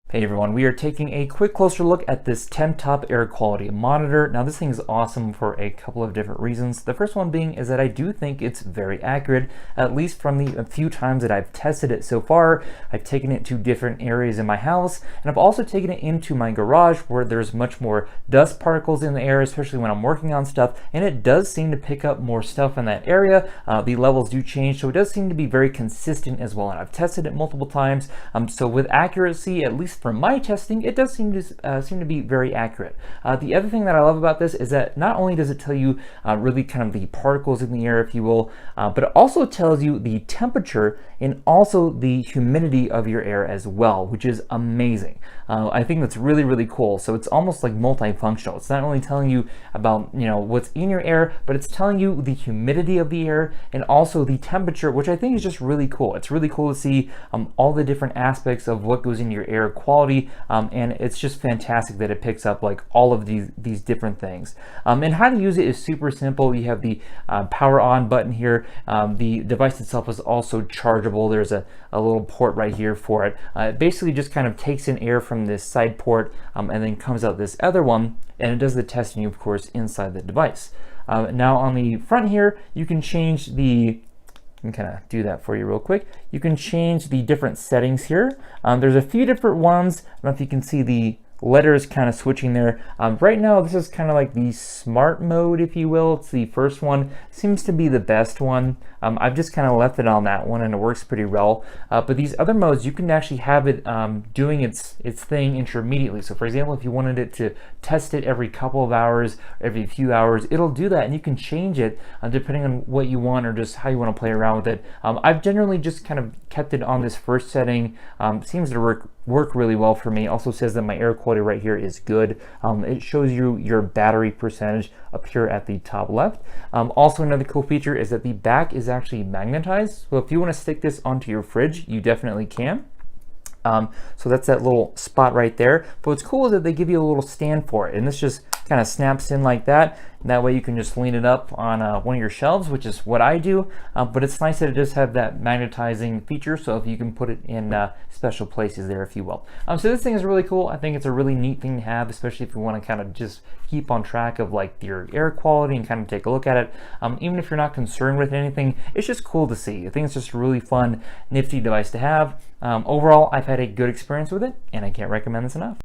Hey everyone, we are taking a quick closer look at this Temtop air quality monitor. Now this thing is awesome for a couple of different reasons. The first one being is that I do think it's very accurate, at least from the few times that I've tested it so far. I've taken it to different areas in my house, and I've also taken it into my garage where there's much more dust particles in the air, especially when I'm working on stuff, and it does seem to pick up more stuff in that area. The levels do change, so it does seem to be very consistent as well, and I've tested it multiple times. So with accuracy, at least from my testing, it does seem to be very accurate. The other thing that I love about this is that not only does it tell you really kind of the particles in the air, if you will, but it also tells you the temperature and also the humidity of your air as well, which is amazing. I think that's really, really cool. So it's almost like multifunctional. It's not only telling you about what's in your air, but it's telling you the humidity of the air and also the temperature, which I think is just really cool. It's really cool to see all the different aspects of what goes in your air quality, and it's just fantastic that it picks up like all of these different things. And how to use it is super simple. You have the power on button here. The device itself is also chargeable. There's a little port right here for it. It basically just kind of takes in air from this side port and then comes out this other one, and it does the testing, of course, inside the device. Now on the front here, you can change the I can kind of do that for you real quick. You can change the different settings here. There's a few different ones. I don't know if you can see the letters kind of switching there. Right now, this is kind of like the smart mode, if you will. It's the first one. Seems to be the best one. I've just kind of left it on that one, and it works pretty well. But these other modes, you can actually have it doing its thing intermediately. So for example, if you wanted it to test it every couple of hours, every few hours, it'll do that, and you can change it depending on what you want or just how you want to play around with it. I've generally just kind of kept it on this first setting. Seems to work really well for me. Also says that my air quality right here is good. It shows you your battery percentage up here at the top left. Also another cool feature is that the back is actually magnetized. So if you want to stick this onto your fridge, you definitely can. So that's that little spot right there. But what's cool is that they give you a little stand for it, and this just kind of snaps in like that. And that way you can just lean it up on one of your shelves, which is what I do. But it's nice that it does have that magnetizing feature, so if you can put it in special places there, if you will. So this thing is really cool. I think it's a really neat thing to have, especially if you want to kind of just keep on track of like your air quality and kind of take a look at it. Even if you're not concerned with anything, it's just cool to see. I think it's just a really fun, nifty device to have. Overall, I've had a good experience with it, and I can't recommend this enough.